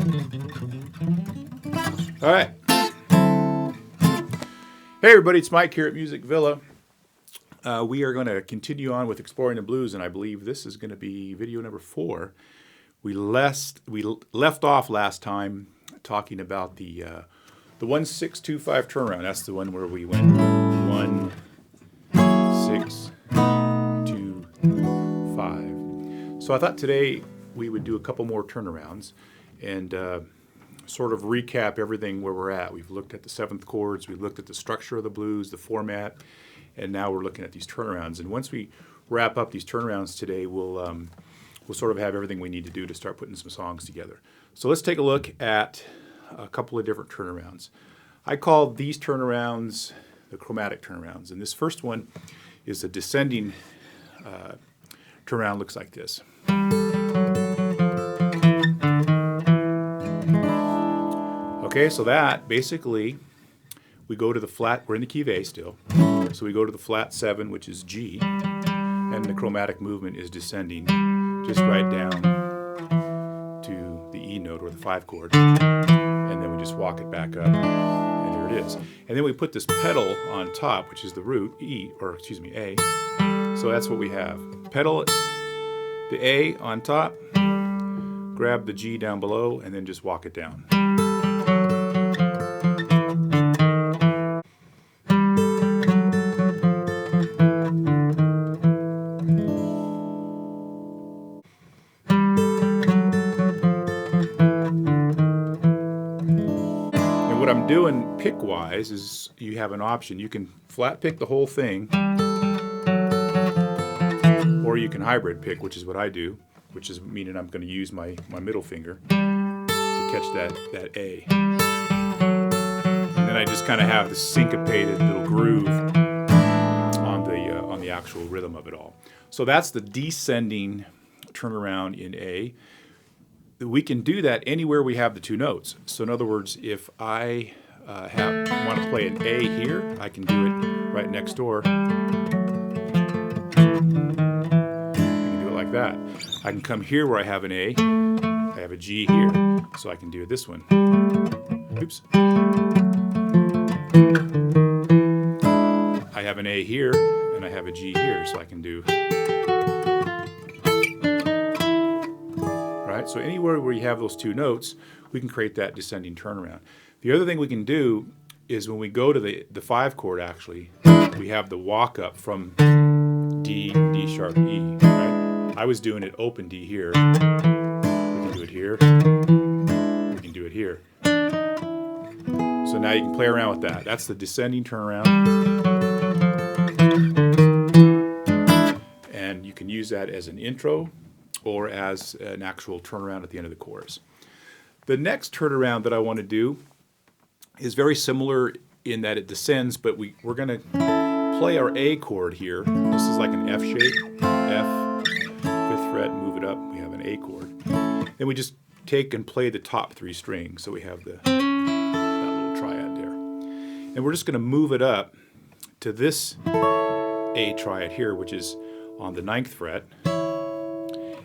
All right. Hey everybody, it's Mike here at Music Villa. We are going to continue on with Exploring the Blues, and I believe this is going to be video number 4. We left off last time talking about the 1-6-2-5 turnaround. That's the one where we went 1, 6, 2, 5. So I thought today we would do a couple more turnarounds and sort of recap everything where we're at. We've looked at the 7th chords, we looked at the structure of the blues, the format, and now we're looking at these turnarounds. And once we wrap up these turnarounds today, we'll sort of have everything we need to do to start putting some songs together. So let's take a look at a couple of different turnarounds. I call these turnarounds the chromatic turnarounds, and this first one is a descending turnaround. Looks like this. Okay, so that basically, we go to the flat, we're in the key of A still, so we go to the flat 7, which is G, and the chromatic movement is descending just right down to the E note or the 5 chord, and then we just walk it back up, and there it is. And then we put this pedal on top, which is the root, A, so that's what we have. Pedal the A on top, grab the G down below, and then just walk it down. What I'm doing pick-wise is you have an option. You can flat pick the whole thing, or you can hybrid pick, which is what I do, which is meaning I'm going to use my middle finger to catch that A. And then I just kind of have the syncopated little groove on the actual rhythm of it all. So that's the descending turnaround in A. We can do that anywhere we have the 2 notes. So in other words, if I want to play an A here, I can do it right next door. I can do it like that. I can come here where I have an A. I have a G here, so I can do this one. Oops. I have an A here, and I have a G here, so I can do... So anywhere where you have those 2 notes, we can create that descending turnaround. The other thing we can do is when we go to the 5 chord, actually, we have the walk up from D, D sharp, E, right? I was doing it open D here. We can do it here. We can do it here. So now you can play around with that. That's the descending turnaround. And you can use that as an intro or as an actual turnaround at the end of the chorus. The next turnaround that I want to do is very similar in that it descends, but we're going to play our A chord here. This is like an F shape, F, 5th fret, move it up, we have an A chord. Then we just take and play the top 3 strings, so we have that little triad there. And we're just going to move it up to this A triad here, which is on the 9th fret.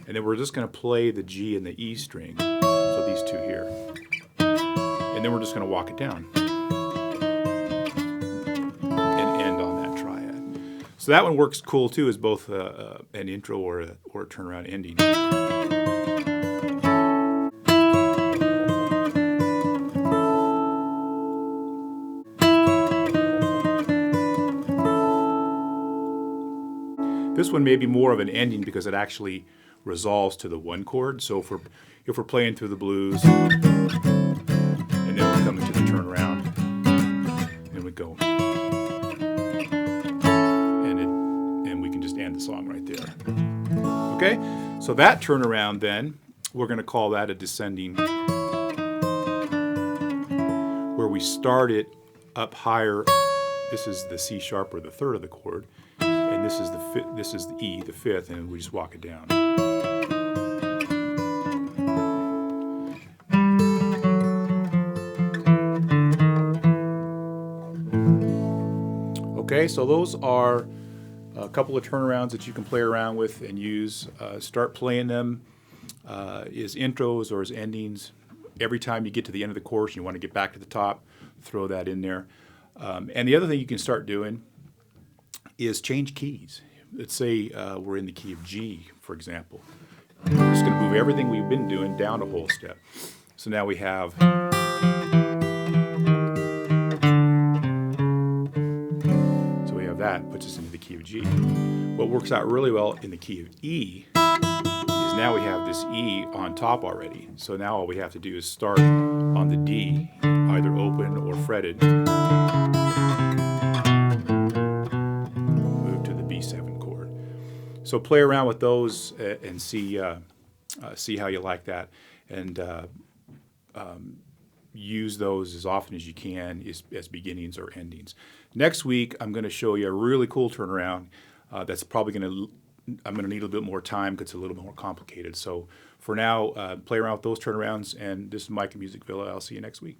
And then we're just going to play the G and the E string, so these 2 here. And then we're just going to walk it down and end on that triad. So that one works cool too, as both an intro or a turnaround ending. This one may be more of an ending because it actually resolves to the 1 chord. So if we're playing through the blues and then we come into the turnaround and we go and we can just end the song right there. Okay, so that turnaround then we're going to call that a descending, where we start it up higher. This is the C sharp or the 3rd of the chord, and this is the E, the 5th, and we just walk it down. Okay, so those are a couple of turnarounds that you can play around with and use. Start playing them as intros or as endings every time you get to the end of the course, you want to get back to the top, throw that in there. And the other thing you can start doing is change keys. Let's say we're in the key of G, for example. We're just going to move everything we've been doing down a whole step. So now we have. So we have that, puts us into the key of G. What works out really well in the key of E is now we have this E on top already. So now all we have to do is start on the D, either open or fretted. Move to the B7 chord. So play around with those and see how you like that, and use those as often as you can as beginnings or endings. Next week, I'm going to show you a really cool turnaround. That's probably I'm going to need a little bit more time because it's a little bit more complicated. So for now, play around with those turnarounds, and this is Mike at Music Villa. I'll see you next week.